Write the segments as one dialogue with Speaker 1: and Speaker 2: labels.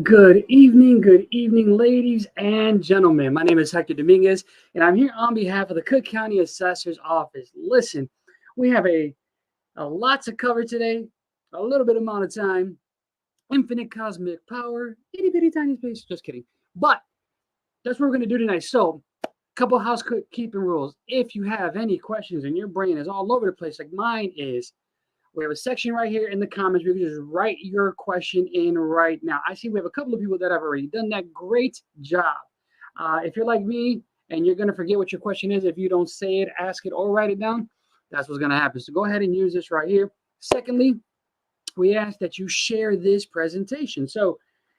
Speaker 1: Good evening, ladies and gentlemen. My name is Hector Dominguez, and I'm here on behalf of the Cook County Assessor's Office. Listen, we have a lot to cover today, a little bit amount of time, infinite cosmic power, itty bitty tiny space. Just kidding. But that's what we're going to do tonight. So, couple housekeeping rules. If you have any questions and your brain is all over the place, like mine is, we have a section right here in the comments where you can just write your question in right now. I see we have a couple of people that have already done that. Great job. If you're like me and you're going to forget what your question is, if you don't say it, ask it, or write it down, that's what's going to happen. So go ahead and use this right here. Secondly, we ask that you share this presentation. So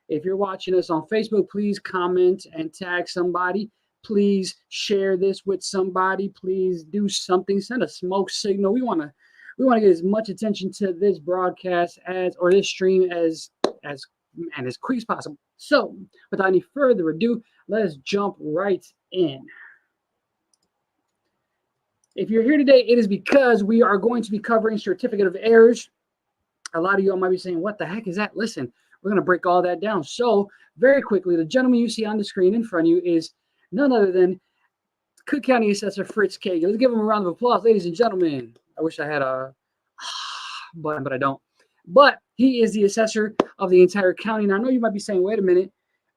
Speaker 1: if you're watching us on Facebook, please comment and tag somebody. Please share this with somebody. Please do something. Send a smoke signal. We want to get as much attention to this broadcast or this stream as quick as possible. So, without any further ado, let's jump right in. If you're here today, it is because we are going to be covering certificate of errors. A lot of you all might be saying, "What the heck is that?" Listen, we're going to break all that down. So, very quickly, the gentleman you see on the screen in front of you is none other than Cook County Assessor Fritz Kagan. Let's give him a round of applause, ladies and gentlemen. I wish I had a button, but I don't. But he is the assessor of the entire county. Now, I know you might be saying, wait a minute,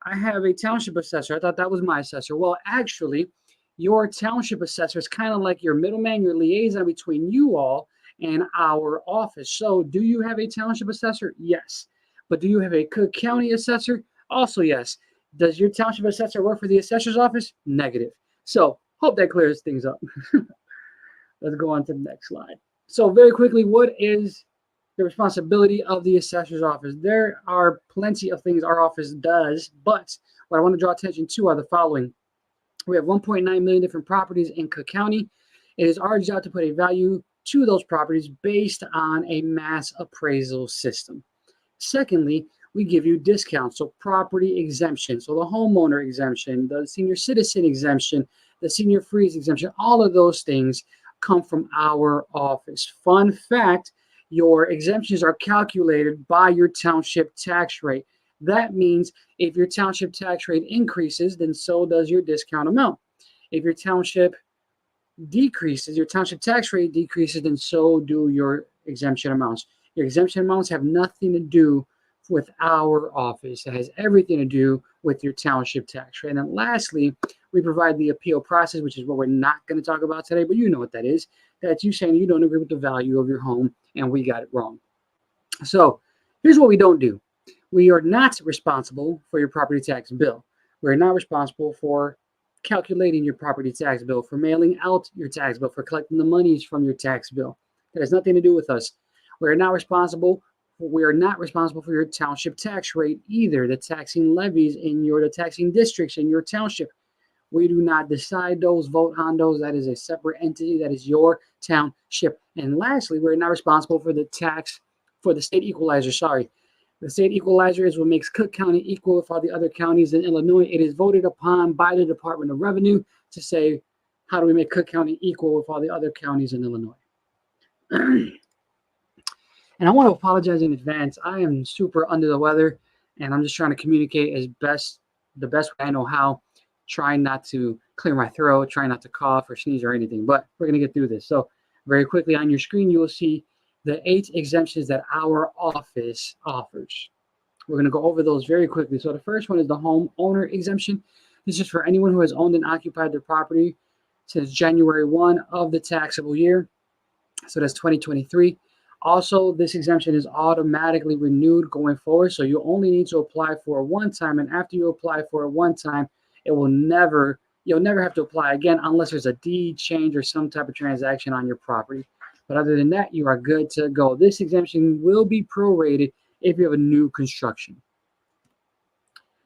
Speaker 1: I have a township assessor. I thought that was my assessor. Well, actually, your township assessor is kind of like your middleman, your liaison between you all and our office. So, do you have a township assessor? Yes. But do you have a Cook County assessor? Also, yes. Does your township assessor work for the assessor's office? Negative. So, hope that clears things up. Let's go on to the next slide. So very quickly, what is the responsibility of the assessor's office? There are plenty of things our office does, but what I want to draw attention to are the following. We have 1.9 million different properties in Cook County. It is our job to put a value to those properties based on a mass appraisal system. Secondly, we give you discounts, so property exemption, so the homeowner exemption, the senior citizen exemption, the senior freeze exemption, all of those things come from our office. Fun fact, your exemptions are calculated by your township tax rate. That means if your township tax rate increases, then so does your discount amount. If your township decreases, your township tax rate decreases, then so do your exemption amounts. Your exemption amounts have nothing to do with our office. It has everything to do with your township tax rate. And then lastly, we provide the appeal process, which is what we're not going to talk about today, but you know what that is. That's you saying you don't agree with the value of your home and we got it wrong. So here's what we don't do. We are not responsible for your property tax bill. We're not responsible for calculating your property tax bill, for mailing out your tax bill, for collecting the monies from your tax bill. That has nothing to do with us. We are not responsible for your township tax rate either, the taxing levies the taxing districts in your township. We do not decide those, vote on those. That is a separate entity. That is your township. And lastly, we're not responsible for the state equalizer. Sorry. The state equalizer is what makes Cook County equal with all the other counties in Illinois. It is voted upon by the Department of Revenue to say, how do we make Cook County equal with all the other counties in Illinois? And I want to apologize in advance. I am super under the weather, and I'm just trying to communicate the best way I know how. Trying not to clear my throat, trying not to cough or sneeze or anything, but we're going to get through this. So very quickly on your screen, you will see the 8 exemptions that our office offers. We're going to go over those very quickly. So the first one is the homeowner exemption. This is for anyone who has owned and occupied their property since January 1 of the taxable year. So that's 2023. Also, this exemption is automatically renewed going forward. So you only need to apply for it one time. And after you apply for it one time, you'll never have to apply again unless there's a deed change or some type of transaction on your property. But other than that, you are good to go. This exemption will be prorated if you have a new construction.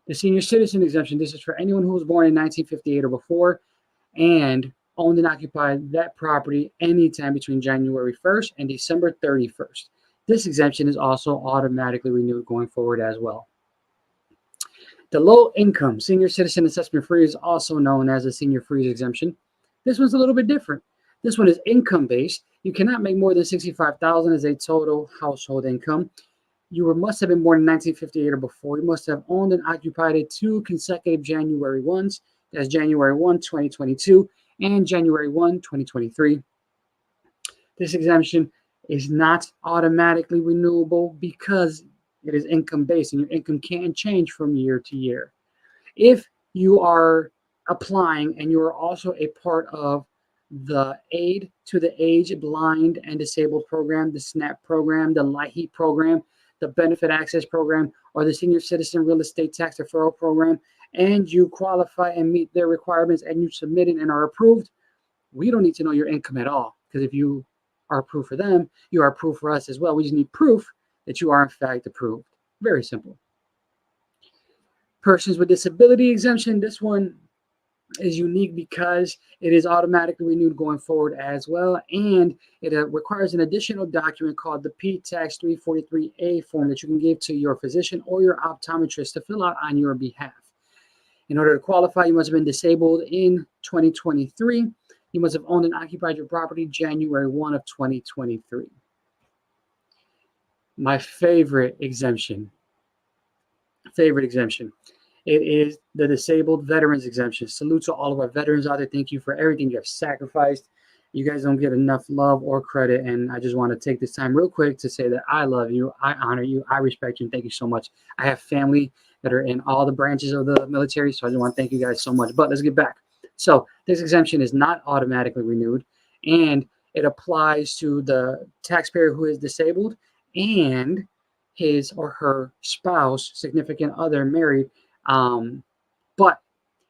Speaker 1: The senior citizen exemption, this is for anyone who was born in 1958 or before and owned and occupied that property anytime between January 1st and December 31st. This exemption is also automatically renewed going forward as well. The low income senior citizen assessment freeze, also known as the senior freeze exemption. This one's a little bit different. This one is income based. You cannot make more than $65,000 as a total household income. You must have been born in 1958 or before. You must have owned and occupied it 2 consecutive January 1s. That's January 1, 2022 and January 1, 2023. This exemption is not automatically renewable because it is income-based and your income can change from year to year. If you are applying and you are also a part of the Aid to the Age Blind and Disabled program, the SNAP program, the LIHEAP program, the Benefit Access program, or the Senior Citizen Real Estate Tax Deferral program, and you qualify and meet their requirements and you submit it and are approved, we don't need to know your income at all, because if you are approved for them, you are approved for us as well. We just need proof that you are in fact approved. Very simple. Persons with disability exemption, this one is unique because it is automatically renewed going forward as well, and it requires an additional document called the P-Tax 343A form that you can give to your physician or your optometrist to fill out on your behalf. In order to qualify, you must have been disabled in 2023. You must have owned and occupied your property January 1 of 2023. My favorite exemption. It is the disabled veterans exemption. Salute to all of our veterans out there. Thank you for everything you have sacrificed. You guys don't get enough love or credit, and I just want to take this time real quick to say that I love you, I honor you, I respect you, and thank you so much. I have family that are in all the branches of the military, so I just want to thank you guys so much. But let's get back. So this exemption is not automatically renewed, and it applies to the taxpayer who is disabled and his or her spouse, significant other, married. But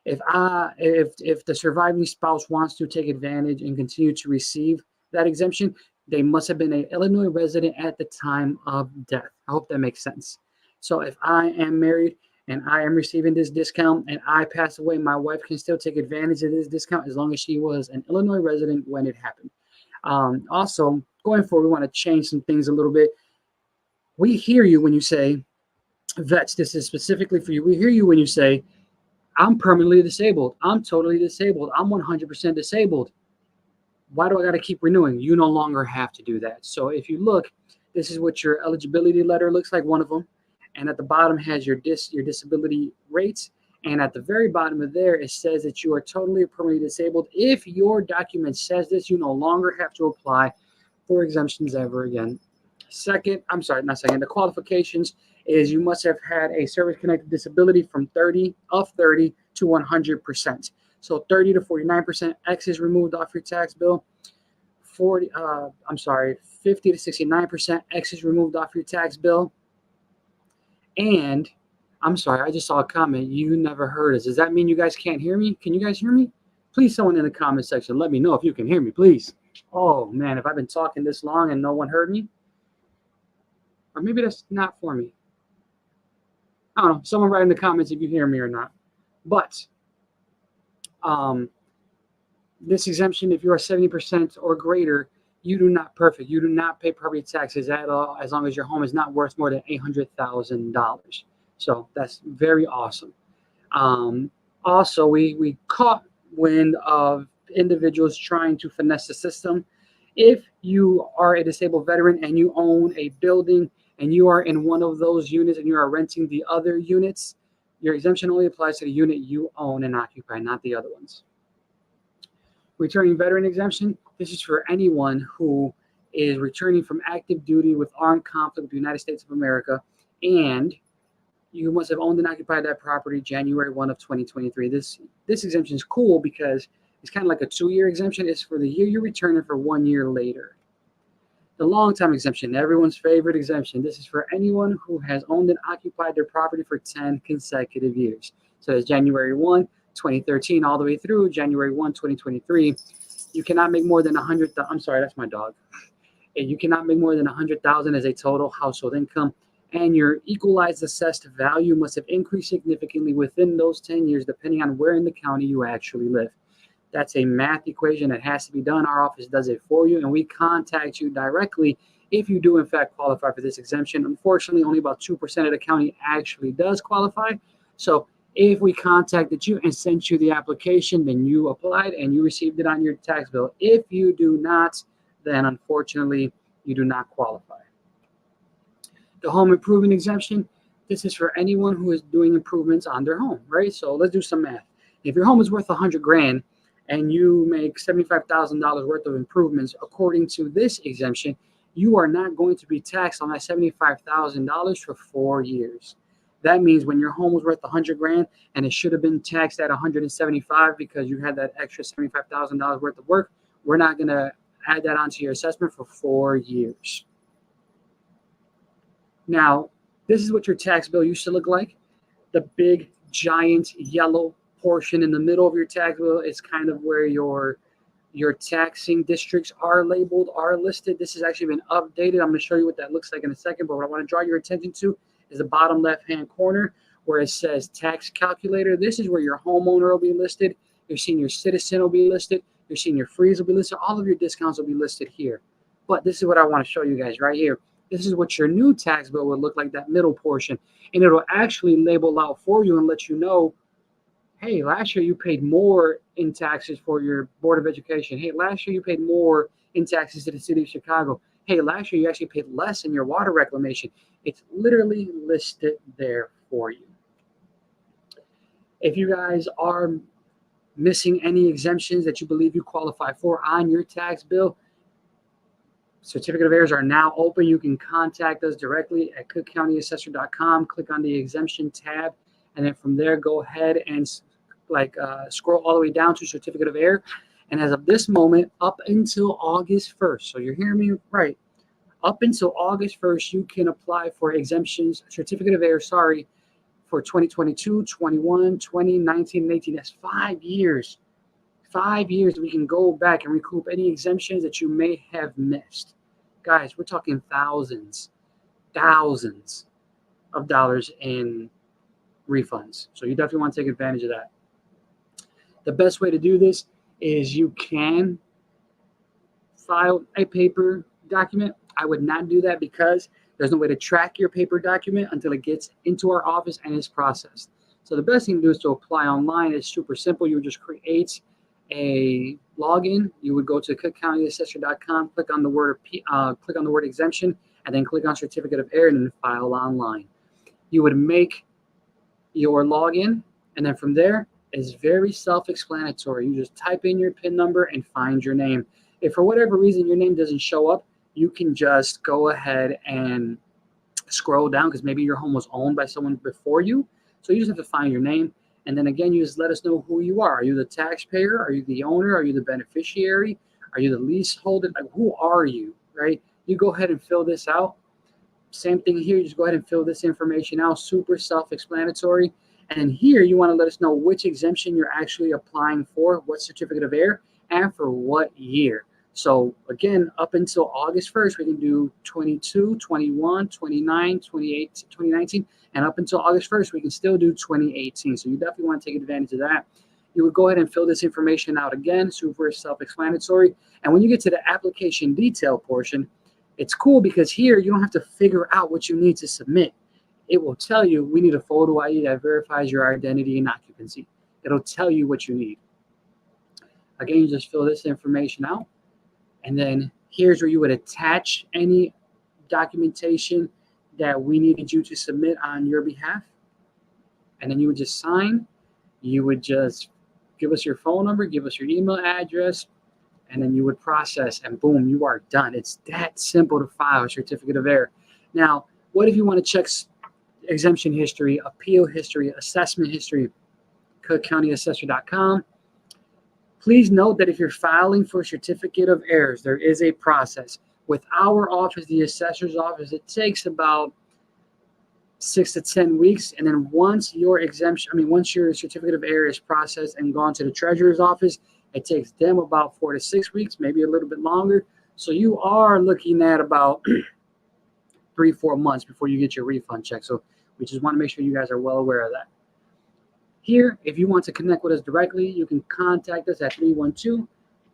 Speaker 1: if the surviving spouse wants to take advantage and continue to receive that exemption, they must have been an Illinois resident at the time of death. I hope that makes sense. So if I am married and I am receiving this discount and I pass away, my wife can still take advantage of this discount as long as she was an Illinois resident when it happened. Also, going forward, we want to change some things a little bit. We hear you when you say, vets, this is specifically for you. We hear you when you say, I'm permanently disabled. I'm totally disabled. I'm 100% disabled. Why do I got to keep renewing? You no longer have to do that. So if you look, this is what your eligibility letter looks like, one of them. And at the bottom has your disability rates. And at the very bottom of there, it says that you are totally permanently disabled. If your document says this, you no longer have to apply for exemptions ever again. The qualifications is you must have had a service-connected disability from 30 to 100%. So 30 to 49% X is removed off your tax bill. 50 to 69% X is removed off your tax bill. And I'm sorry, I just saw a comment. You never heard us. Does that mean you guys can't hear me? Can you guys hear me? Please, someone in the comment section, let me know if you can hear me, please. Oh man, if I've been talking this long and no one heard me, or maybe that's not for me. I don't know. Someone write in the comments if you hear me or not. But this exemption, if you are 70% or greater, you do not pay property taxes at all as long as your home is not worth more than $800,000. So that's very awesome. Also, we caught wind of individuals trying to finesse the system. If you are a disabled veteran and you own a building and you are in one of those units and you are renting the other units, your exemption only applies to the unit you own and occupy, not the other ones. Returning veteran exemption, this is for anyone who is returning from active duty with armed conflict with the United States of America, and you must have owned and occupied that property January 1 of 2023. This exemption is cool because it's kind of like a 2-year exemption. It's for the year you're returning for 1 year later. The long-time exemption, everyone's favorite exemption. This is for anyone who has owned and occupied their property for 10 consecutive years. So it's January 1, 2013, all the way through January 1, 2023. You cannot make more than 100,000. I'm sorry, that's my dog. You cannot make more than 100,000 as a total household income, and your equalized assessed value must have increased significantly within those 10 years, depending on where in the county you actually live. That's a math equation that has to be done. Our office does it for you, and we contact you directly if you do, in fact, qualify for this exemption. Unfortunately, only about 2% of the county actually does qualify. So if we contacted you and sent you the application, then you applied and you received it on your tax bill. If you do not, then unfortunately, you do not qualify. The home improvement exemption, this is for anyone who is doing improvements on their home, right? So let's do some math. If your home is worth 100 grand and you make $75,000 worth of improvements, according to this exemption, you are not going to be taxed on that $75,000 for 4 years. That means when your home was worth 100 grand and it should have been taxed at 175 because you had that extra $75,000 worth of work, we're not going to add that onto your assessment for 4 years. Now, this is what your tax bill used to look like. The big, giant, yellow portion in the middle of your tax bill is kind of where your taxing districts are labeled, are listed. This has actually been updated. I'm going to show you what that looks like in a second, but what I want to draw your attention to is the bottom left-hand corner where it says tax calculator. This is where your homeowner will be listed, your senior citizen will be listed, your senior freeze will be listed, all of your discounts will be listed here. But this is what I want to show you guys right here. This is what your new tax bill would look like, that middle portion. And it'll actually label out for you and let you know, hey, last year you paid more in taxes for your Board of Education. Hey, last year you paid more in taxes to the city of Chicago. Hey, last year you actually paid less in your water reclamation. It's literally listed there for you. If you guys are missing any exemptions that you believe you qualify for on your tax bill, certificate of errors are now open. You can contact us directly at cookcountyassessor.com. Click on the exemption tab, and then from there, go ahead and scroll all the way down to certificate of error. And as of this moment, up until August 1st, so you're hearing me right, up until August 1st, you can apply for exemptions, certificate of error, for 2022, 21, 20, 19, and 18. That's 5 years. 5 years we can go back and recoup any exemptions that you may have missed. Guys, we're talking thousands of dollars in refunds. So you definitely want to take advantage of that. The best way to do this is you can file a paper document. I would not do that because there's no way to track your paper document until it gets into our office and is processed. So the best thing to do is to apply online. It's super simple. You would just create a login. You would go to cookcountyassessor.com, click on the word exemption, and then click on certificate of error and then file online. You would make your login, and then from there is very self-explanatory. You just type in your PIN number and find your name. If for whatever reason your name doesn't show up, you can just go ahead and scroll down because maybe your home was owned by someone before you. So you just have to find your name. And then again, you just let us know who you are. Are you the taxpayer? Are you the owner? Are you the beneficiary? Are you the leaseholder? Like, who are you, right? You go ahead and fill this out. Same thing here. You just go ahead and fill this information out. Super self-explanatory. And here you want to let us know which exemption you're actually applying for, what certificate of error, and for what year. So again, up until August 1st, we can do 22, 21, 29, 28, 2019, and up until August 1st, we can still do 2018. So you definitely want to take advantage of that. You would go ahead and fill this information out again, super self-explanatory. And when you get to the application detail portion, it's cool because here you don't have to figure out what you need to submit. It will tell you we need a photo ID that verifies your identity and occupancy. It'll tell you what you need. Again, you just fill this information out. And then here's where you would attach any documentation that we needed you to submit on your behalf. And then you would just sign. You would just give us your phone number, give us your email address, and then you would process, and boom, you are done. It's that simple to file a certificate of error. Now, what if you want to check exemption history, appeal history, assessment history? cookcountyassessor.com. Please note that if you're filing for a certificate of errors, there is a process. With our office, the assessor's office, it takes about 6 to 10 weeks. And then once your certificate of error is processed and gone to the treasurer's office, it takes them about 4 to 6 weeks, maybe a little bit longer. So you are looking at about 3-4 months before you get your refund check. So we just want to make sure you guys are well aware of that. Here, if you want to connect with us directly, you can contact us at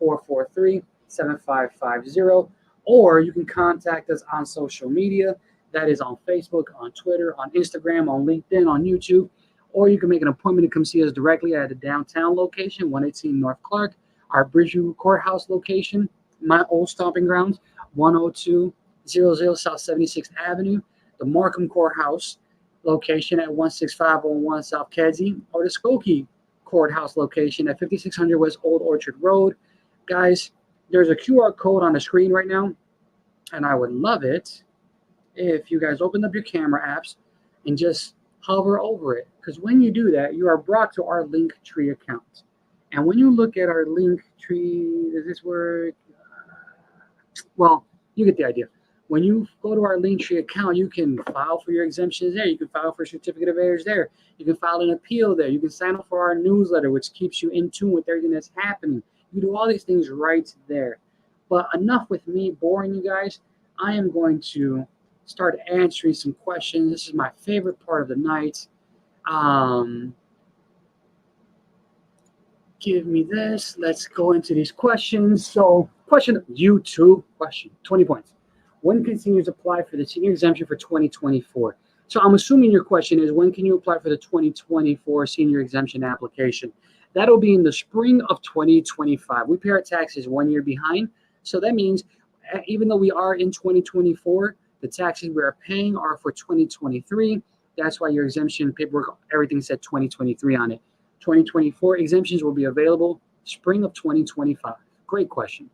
Speaker 1: 312-443-7550, or you can contact us on social media. That is on Facebook, on Twitter, on Instagram, on LinkedIn, on YouTube, or you can make an appointment to come see us directly at the downtown location, 118 North Clark, our Bridgeview Courthouse location, my old stomping grounds, 10200 South 76th Avenue. the Markham Courthouse location at 1651 South Kedzie, or the Skokie Courthouse location at 5600 West Old Orchard Road. Guys, there's a QR code on the screen right now, and I would love it if you guys open up your camera apps and just hover over it, because when you do that, you are brought to our Linktree account. And when you look at our Linktree, does this work? Well, you get the idea. When you go to our Linktree account, you can file for your exemptions there. You can file for a certificate of errors there. You can file an appeal there. You can sign up for our newsletter, which keeps you in tune with everything that's happening. You do all these things right there. But enough with me boring you guys. I am going to start answering some questions. This is my favorite part of the night. Give me this. Let's go into these questions. So, YouTube question, 20 points. When can seniors apply for the senior exemption for 2024? So I'm assuming your question is, when can you apply for the 2024 senior exemption application? That'll be in the spring of 2025. We pay our taxes 1 year behind. So that means even though we are in 2024, the taxes we are paying are for 2023. That's why your exemption paperwork, everything said 2023 on it. 2024 exemptions will be available spring of 2025. Great question.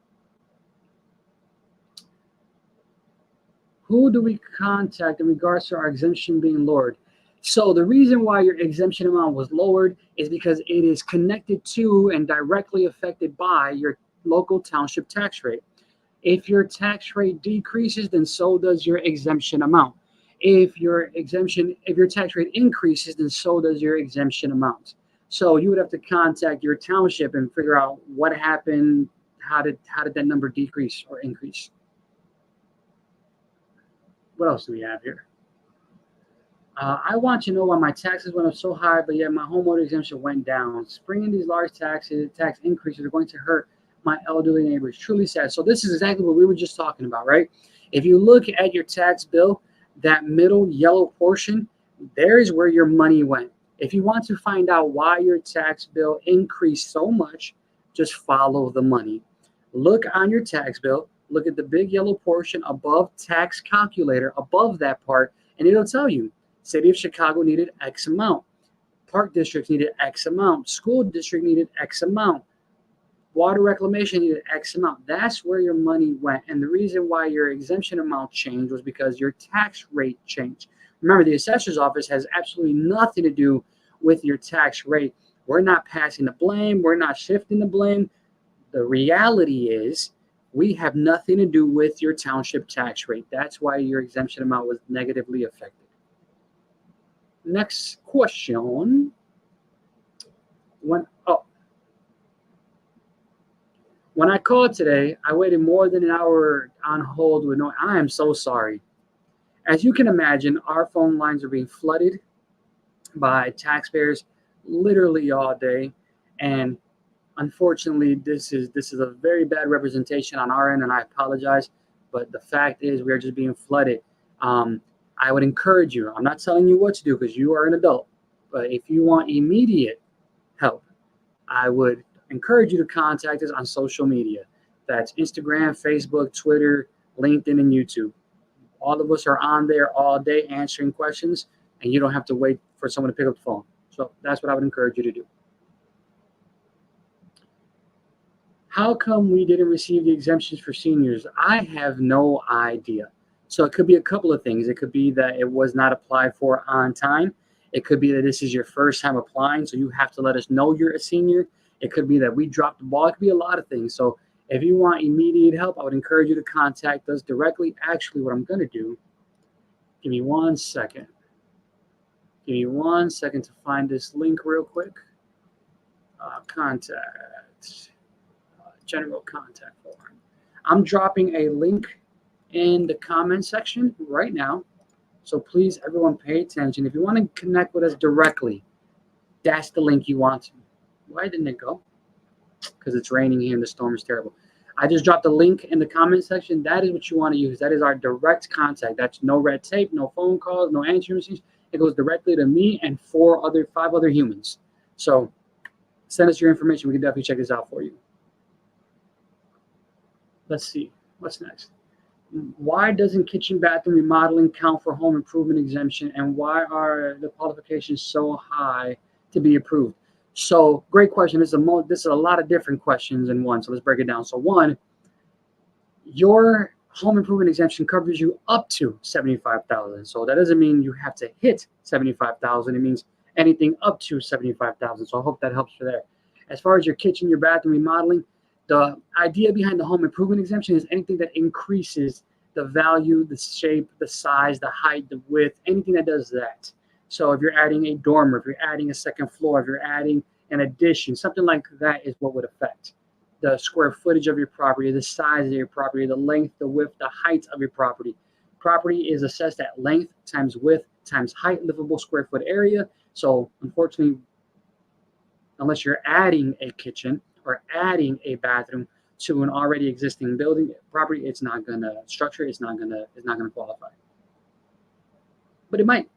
Speaker 1: Who do we contact in regards to our exemption being lowered? So the reason why your exemption amount was lowered is because it is connected to and directly affected by your local township tax rate. If your tax rate decreases, then so does your exemption amount. If your tax rate increases, then so does your exemption amount. So you would have to contact your township and figure out what happened, how did that number decrease or increase. What else do we have here? I want to know why my taxes went up so high, but yet my homeowner exemption went down. Springing these large tax increases are going to hurt my elderly neighbors. Truly sad. So this is exactly what we were just talking about, right? If you look at your tax bill, that middle yellow portion, there is where your money went. If you want to find out why your tax bill increased so much, just follow the money. Look on your tax bill, look at the big yellow portion above tax calculator, above that part, and it'll tell you, City of Chicago needed X amount, Park District needed X amount, School District needed X amount, Water Reclamation needed X amount. That's where your money went. And the reason why your exemption amount changed was because your tax rate changed. Remember, the assessor's office has absolutely nothing to do with your tax rate. We're not passing the blame. We're not shifting the blame. The reality is we have nothing to do with your township tax rate. That's why your exemption amount was negatively affected. Next question. When I called today, I waited more than an hour on hold with no. I am so sorry. As you can imagine, our phone lines are being flooded by taxpayers literally all day, and unfortunately, this is a very bad representation on our end, and I apologize. But the fact is, we are just being flooded. I would encourage you. I'm not telling you what to do because you are an adult, but if you want immediate help, I would encourage you to contact us on social media. That's Instagram, Facebook, Twitter, LinkedIn, and YouTube. All of us are on there all day answering questions, and you don't have to wait for someone to pick up the phone. So that's what I would encourage you to do. How come we didn't receive the exemptions for seniors? I have no idea. So it could be a couple of things. It could be that it was not applied for on time. It could be that this is your first time applying, so you have to let us know you're a senior. It could be that we dropped the ball. It could be a lot of things. So if you want immediate help, I would encourage you to contact us directly. Actually, what I'm going to do, give me 1 second. Give me 1 second to find this link real quick. Contact, general contact form. I'm dropping a link in the comment section right now. So please, everyone, pay attention. If you want to connect with us directly, that's the link you want to. Why didn't it go? Because it's raining here and the storm is terrible. I just dropped a link in the comment section. That is what you want to use. That is our direct contact. That's no red tape, no phone calls, no answering machines. It goes directly to me and 5 other humans. So send us your information. We can definitely check this out for you. Let's see. What's next? Why doesn't kitchen bathroom remodeling count for home improvement exemption, and why are the qualifications so high to be approved? So great question. This is a lot of different questions in one. So let's break it down. So one, your home improvement exemption covers you up to 75,000. So that doesn't mean you have to hit 75,000. It means anything up to 75,000. So I hope that helps for there. As far as your kitchen, your bathroom remodeling, the idea behind the home improvement exemption is anything that increases the value, the shape, the size, the height, the width, anything that does that. So if you're adding a dormer, if you're adding a second floor, if you're adding an addition, something like that is what would affect the square footage of your property, the size of your property, the length, the width, the height of your property. Property is assessed at length times width times height, livable square foot area. So unfortunately, unless you're adding a kitchen or adding a bathroom to an already existing building property, it's not gonna structure, it's not gonna qualify. But it might.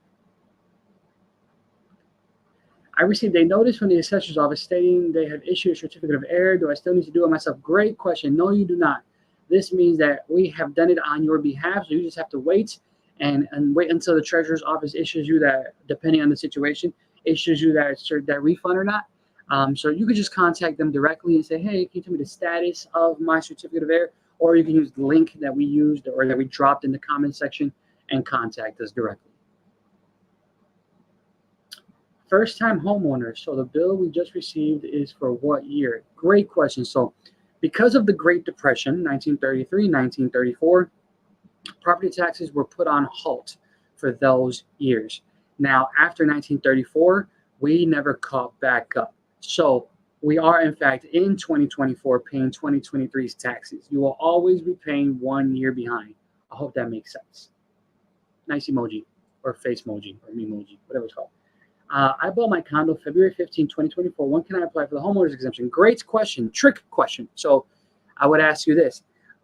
Speaker 1: I received a notice from the assessor's office stating they have issued a certificate of error. Do I still need to do it myself? Great question. No, you do not. This means that we have done it on your behalf, so you just have to wait and wait until the treasurer's office issues you that, depending on the situation, issues you that refund or not. So you could just contact them directly and say, hey, can you tell me the status of my certificate of error? Or you can use the link that we used or that we dropped in the comment section and contact us directly. First-time homeowners. So the bill we just received is for what year? Great question. So because of the Great Depression, 1933, 1934, property taxes were put on halt for those years. Now, after 1934, we never caught back up. So we are, in fact, in 2024 paying 2023's taxes. You will always be paying 1 year behind. I hope that makes sense. Nice emoji or face emoji or memoji, whatever it's called. I bought my condo February 15, 2024. When can I apply for the homeowner's exemption? Great question, trick question. So I would ask you this.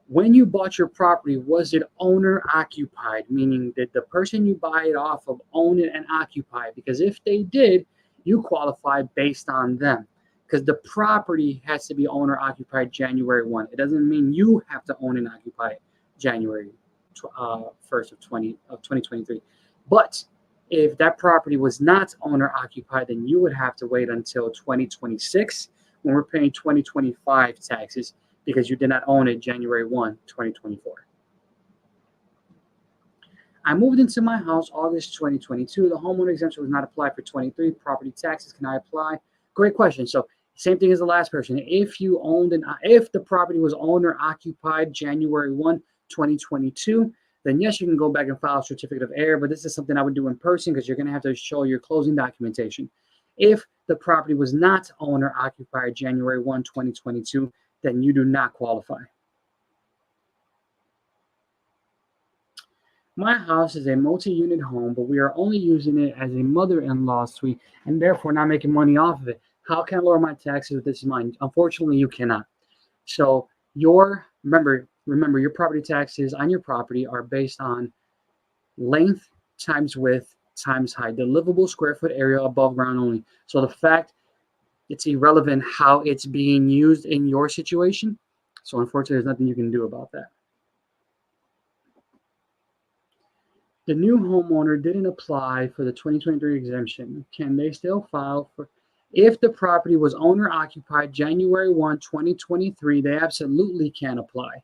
Speaker 1: When you bought your property, was it owner occupied? Meaning, did the person you buy it off of own it and occupy it? Because if they did, you qualify based on them. Because the property has to be owner occupied January 1. It doesn't mean you have to own and occupy it January 1st of 2023. But if that property was not owner occupied, then you would have to wait until 2026 when we're paying 2025 taxes because you did not own it January 1, 2024. I moved into my house August 2022. The homeowner exemption was not applied for 23 property taxes. Can I apply? Great question. So same thing as the last person. If the property was owner occupied January 1, 2022, then yes, you can go back and file a certificate of error, but this is something I would do in person because you're going to have to show your closing documentation. If the property was not owner occupied January 1, 2022, then you do not qualify. My house is a multi-unit home, but we are only using it as a mother-in-law suite and therefore not making money off of it. How can I lower my taxes with this in mind? Unfortunately, you cannot. So remember, your property taxes on your property are based on length times width times height, the livable square foot area above ground only. So the fact it's irrelevant how it's being used in your situation. So unfortunately, there's nothing you can do about that. The new homeowner didn't apply for the 2023 exemption. Can they still file for? If the property was owner occupied January 1, 2023, they absolutely can apply.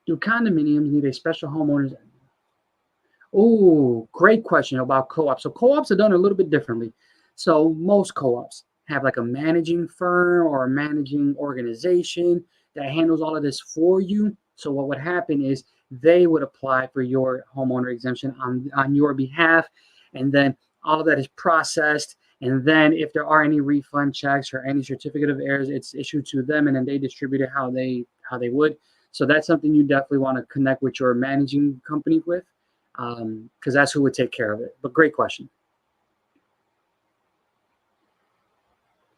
Speaker 1: Do condominiums need a special homeowner's? Oh, great question about co-ops. So co-ops are done a little bit differently. So most co-ops have like a managing firm or a managing organization that handles all of this for you. So what would happen is they would apply for your homeowner exemption on your behalf. And then all of that is processed. And then if there are any refund checks or any certificate of errors, it's issued to them and then they distribute it how they would. So that's something you definitely want to connect with your managing company with, because that's who would take care of it. But great question.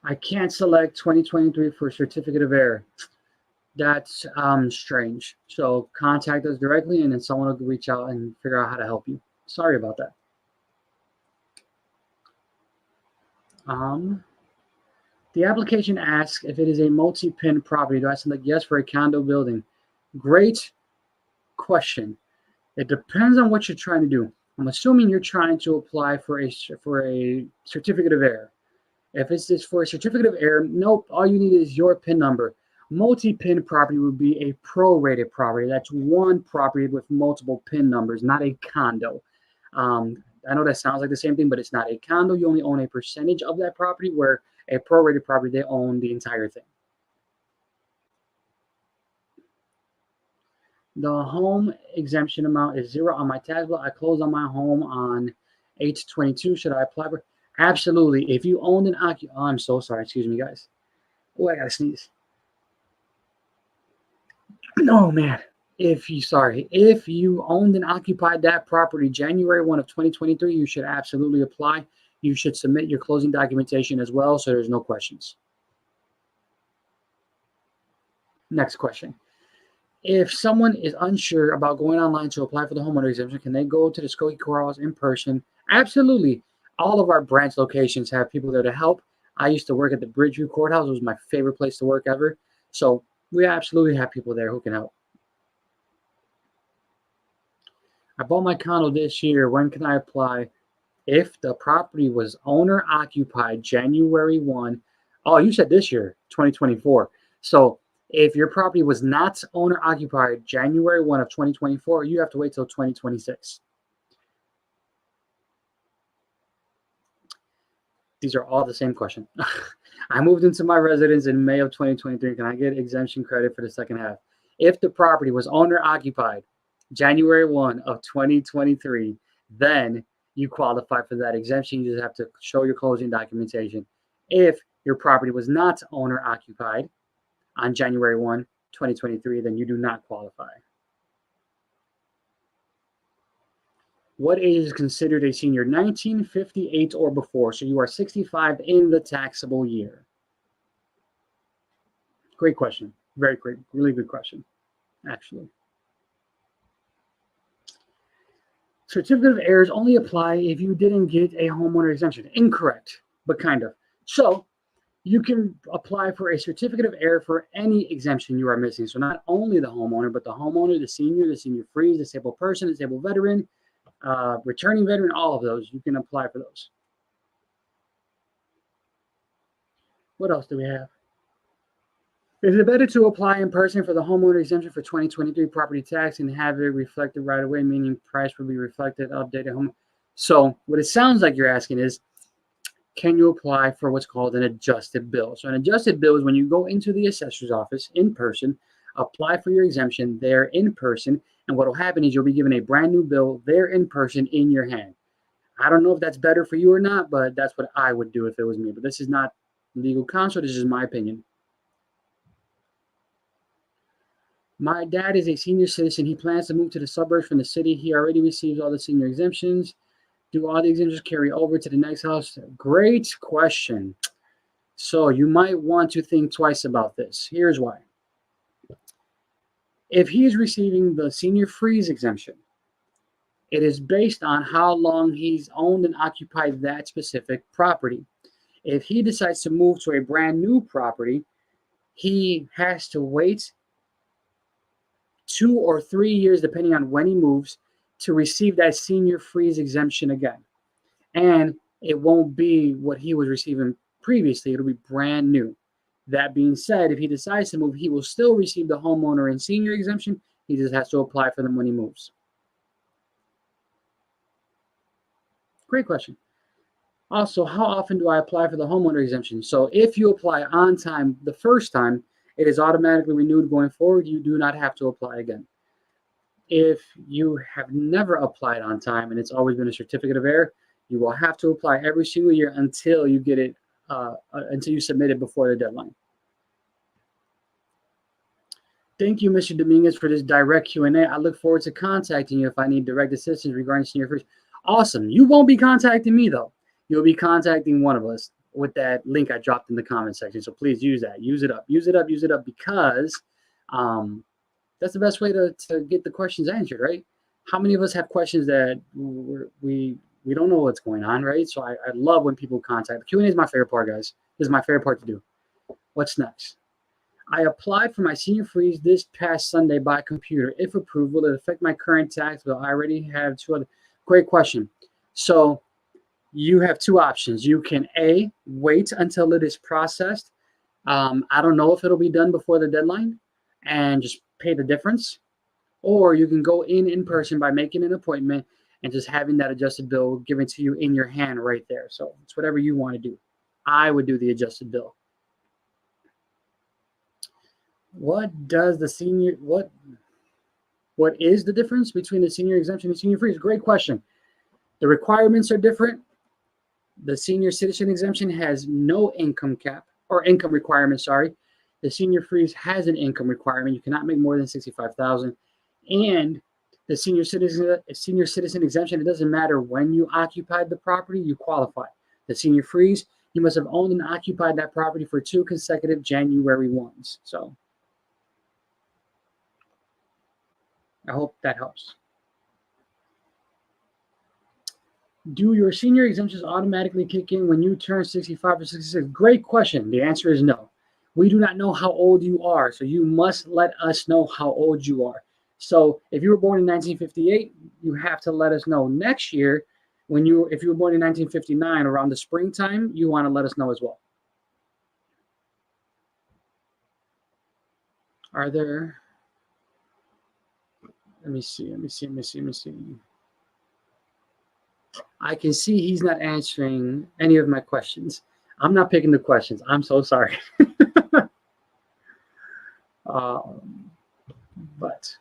Speaker 1: I can't select 2023 for a certificate of error. That's strange. So contact us directly and then someone will reach out and figure out how to help you. Sorry about that. The application asks if it is a multi-pin property. Do I select yes for a condo building? Great question. It depends on what you're trying to do. I'm assuming you're trying to apply for a certificate of error. If it's just for a certificate of error, nope, all you need is your PIN number. Multi-PIN property would be a prorated property. That's one property with multiple PIN numbers, not a condo. I know that sounds like the same thing, but it's not a condo. You only own a percentage of that property, where a prorated property, they own the entire thing. The home exemption amount is 0 on my tax bill. I closed on my home on 8/22. Should I apply for? Absolutely. If you owned an oh, I'm so sorry. Excuse me, guys. Oh, I gotta sneeze. Oh man. If you owned and occupied that property January 1 of 2023, you should absolutely apply. You should submit your closing documentation as well, so there's no questions. Next question. If someone is unsure about going online to apply for the homeowner exemption, can they go to the Skokie Courthouse in person? Absolutely. All of our branch locations have people there to help. I used to work at the Bridgeview Courthouse. It was my favorite place to work ever. So we absolutely have people there who can help. I bought my condo this year. When can I apply? If the property was owner occupied January 1. Oh, you said this year, 2024. So if your property was not owner occupied January 1 of 2024, you have to wait till 2026. These are all the same question. I moved into my residence in May of 2023. Can I get exemption credit for the second half? If the property was owner occupied January 1 of 2023, then you qualify for that exemption. You just have to show your closing documentation. If your property was not owner occupied on January 1, 2023, then you do not qualify. What age is considered a senior? 1958 or before. So you are 65 in the taxable year. Great question. Very great. Really good question, actually. Certificate of errors only apply if you didn't get a homeowner exemption. Incorrect, but kind of. So you can apply for a certificate of error for any exemption you are missing. So not only the homeowner, but the homeowner, the senior freeze, disabled person, disabled veteran, returning veteran, all of those. You can apply for those. What else do we have? Is it better to apply in person for the homeowner exemption for 2023 property tax and have it reflected right away, meaning price will be reflected, updated home? So what it sounds like you're asking is, can you apply for what's called an adjusted bill? So an adjusted bill is when you go into the assessor's office in person, apply for your exemption there in person, and what will happen is you'll be given a brand new bill there in person in your hand. I don't know if that's better for you or not, but that's what I would do if it was me. But this is not legal counsel. This is my opinion. My dad is a senior citizen. He plans to move to the suburbs from the city. He already receives all the senior exemptions. Do all the exemptions carry over to the next house? Great question. So you might want to think twice about this. Here's why. If he is receiving the senior freeze exemption, it is based on how long he's owned and occupied that specific property. If he decides to move to a brand new property, he has to wait 2 or 3 years, depending on when he moves, to receive that senior freeze exemption again. And it won't be what he was receiving previously. It'll be brand new. That being said, if he decides to move, he will still receive the homeowner and senior exemption. He just has to apply for them when he moves. Great question. Also, how often do I apply for the homeowner exemption? So if you apply on time the first time, it is automatically renewed going forward. You do not have to apply again. If you have never applied on time and it's always been a certificate of error, you will have to apply every single year until you get it, until you submit it before the deadline. Thank you, Mr. Dominguez, for this direct Q&A. I look forward to contacting you if I need direct assistance regarding senior freeze. Awesome. You won't be contacting me, though. You'll be contacting one of us with that link I dropped in the comment section. So please use that. Use it up. Use it up. Use it up, because that's the best way to get the questions answered, right? How many of us have questions that we don't know what's going on, right? So I love when people contact. The Q&A is my favorite part, guys. This is my favorite part to do. What's next? I applied for my senior freeze this past Sunday by computer. If approved, will it affect my current tax bill? I already have two other. Great question. So you have two options. You can A, wait until it is processed. I don't know if it'll be done before the deadline and just pay the difference. Or you can go in person by making an appointment and just having that adjusted bill given to you in your hand right there. So it's whatever you want to do. I would do the adjusted bill. What does the senior, what is the difference between the senior exemption and senior freeze? Great question. The requirements are different. The senior citizen exemption has no income cap or income requirement, sorry. The senior freeze has an income requirement. You cannot make more than $65,000. And the senior citizen exemption, it doesn't matter when you occupied the property, you qualify. The senior freeze, you must have owned and occupied that property for 2 consecutive January 1s. So I hope that helps. Do your senior exemptions automatically kick in when you turn 65 or 66? Great question. The answer is no. We do not know how old you are, so you must let us know how old you are. So if you were born in 1958, you have to let us know next year. If you were born in 1959 around the springtime, you want to let us know as well. Are there? Let me see. I can see he's not answering any of my questions. I'm not picking the questions. I'm so sorry. But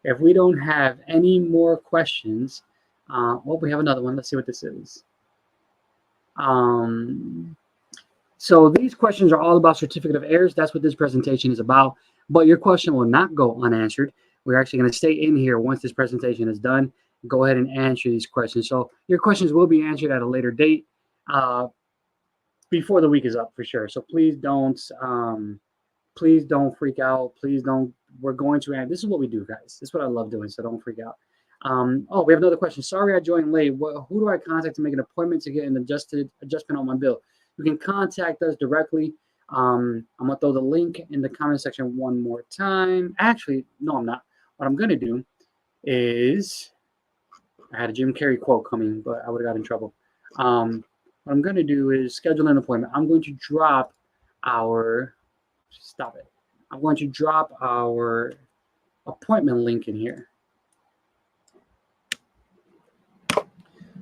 Speaker 1: if we don't have any more questions, well, we have another one. Let's see what this is. So these questions are all about certificate of heirs. That's what this presentation is about. But your question will not go unanswered. We're actually going to stay in here once this presentation is done. Go ahead and answer these questions. So your questions will be answered at a later date before the week is up for sure. So please don't freak out. Please don't. We're going to end. This is what we do, guys. This is what I love doing. So don't freak out. Oh, we have another question. Sorry, I joined late. Who do I contact to make an appointment to get an adjustment on my bill? You can contact us directly. I'm gonna throw the link in the comment section one more time. Actually, no, I'm not. What I'm gonna do is, I had a Jim Carrey quote coming, but I would have got in trouble. What I'm gonna do is schedule an appointment. I'm going to drop our appointment link in here.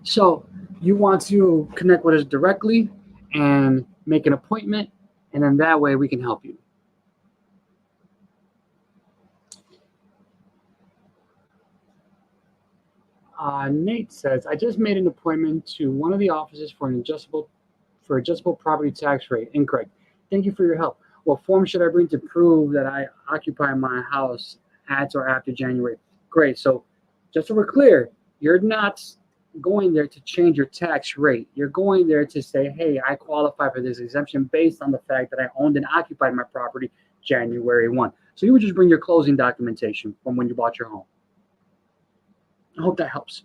Speaker 1: So you want to connect with us directly and make an appointment, and then that way we can help you. Nate says, I just made an appointment to one of the offices for adjustable property tax rate. Incorrect. Thank you for your help. What form should I bring to prove that I occupy my house at or after January? Great. So just so we're clear, you're not going there to change your tax rate. You're going there to say, hey, I qualify for this exemption based on the fact that I owned and occupied my property January 1. So you would just bring your closing documentation from when you bought your home. I hope that helps.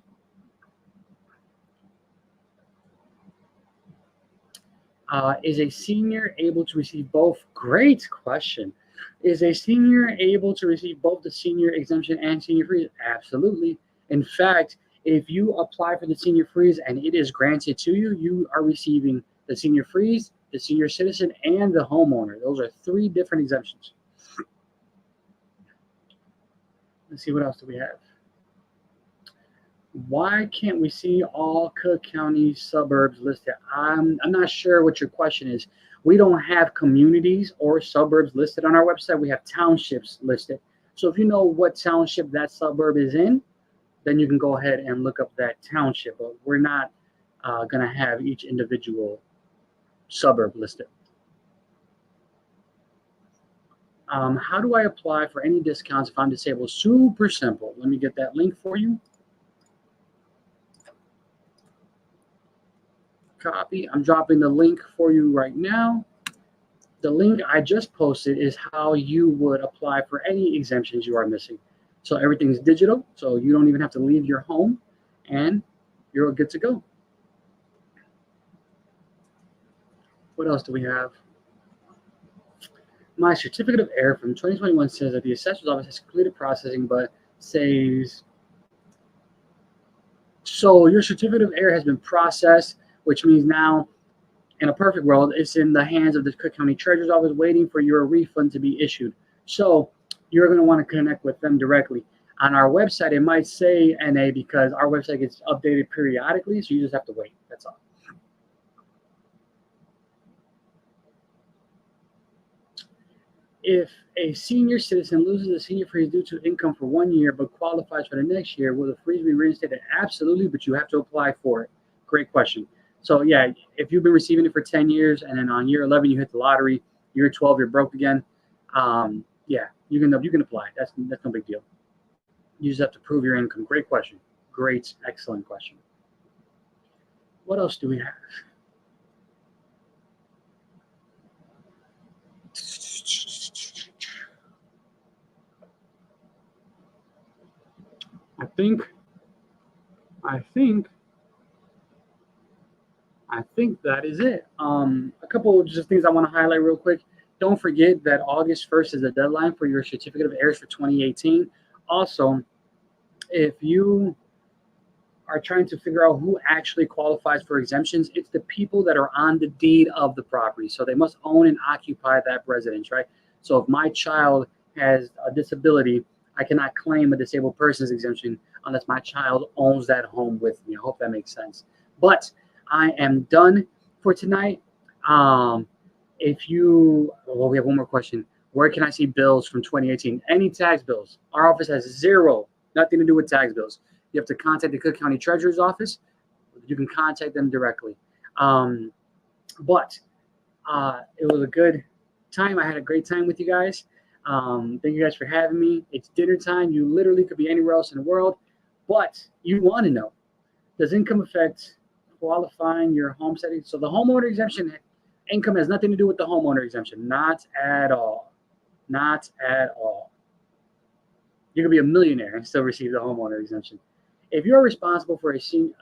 Speaker 1: Is a senior able to receive both? Great question. Is a senior able to receive both the senior exemption and senior freeze? Absolutely. In fact, if you apply for the senior freeze and it is granted to you, you are receiving the senior freeze, the senior citizen, and the homeowner. Those are 3 different exemptions. Let's see, what else do we have? Why can't we see all Cook County suburbs listed? I'm not sure what your question is. We don't have communities or suburbs listed on our website. We have townships listed. So if you know what township that suburb is in, then you can go ahead and look up that township. But we're not going to have each individual suburb listed. How do I apply for any discounts if I'm disabled? Super simple. Let me get that link for you. Copy. I'm dropping the link for you right now. The link I just posted is how you would apply for any exemptions you are missing. So everything's digital, so you don't even have to leave your home, and you're good to go. What else do we have? My certificate of error from 2021 says that the assessor's office has completed processing, but says, so your certificate of error has been processed, which means now, in a perfect world, it's in the hands of the Cook County Treasurer's Office waiting for your refund to be issued. So you're going to want to connect with them directly. On our website, it might say NA because our website gets updated periodically, so you just have to wait. That's all. If a senior citizen loses a senior freeze due to income for 1 year but qualifies for the next year, will the freeze be reinstated? Absolutely, but you have to apply for it. Great question. So yeah, if you've been receiving it for 10 years and then on year 11 you hit the lottery, year 12 you're broke again, yeah, you can apply. That's no big deal. You just have to prove your income. Great question. Great, excellent question. What else do we have? I think that is it. A couple of just things I want to highlight real quick. Don't forget that August 1st is the deadline for your certificate of errors for 2018. Also, if you are trying to figure out who actually qualifies for exemptions, it's the people that are on the deed of the property. So they must own and occupy that residence, right? So if my child has a disability, I cannot claim a disabled person's exemption unless my child owns that home with me. I hope that makes sense. But I am done for tonight. If you, well, we have one more question. Where can I see bills from 2018? Any tax bills? Our office has zero, nothing to do with tax bills. You have to contact the Cook County Treasurer's Office. You can contact them directly. But it was a good time. I had a great time with you guys. Thank you guys for having me. It's dinner time. You literally could be anywhere else in the world, but you want to know, does income affect qualifying your home setting? So the homeowner exemption, income has nothing to do with the homeowner exemption. Not at all. Not at all. You could be a millionaire and still receive the homeowner exemption. If you're responsible for a senior,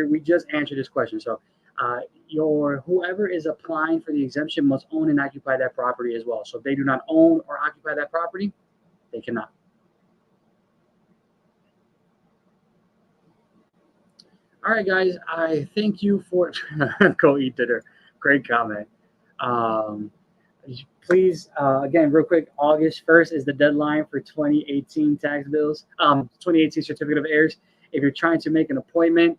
Speaker 1: we just answered this question. So whoever is applying for the exemption must own and occupy that property as well. So if they do not own or occupy that property, they cannot. All right, guys, I thank you for go eat dinner. Great comment. Please, again, real quick, August 1st is the deadline for 2018 tax bills, 2018 certificate of errors. If you're trying to make an appointment,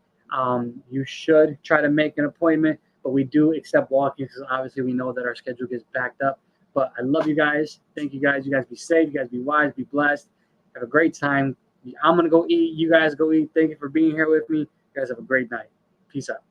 Speaker 1: you should try to make an appointment, but we do accept walk-ins because obviously we know that our schedule gets backed up. But I love you guys. Thank you guys. You guys be safe. You guys be wise. Be blessed. Have a great time. I'm going to go eat. You guys go eat. Thank you for being here with me. You guys have a great night. Peace out.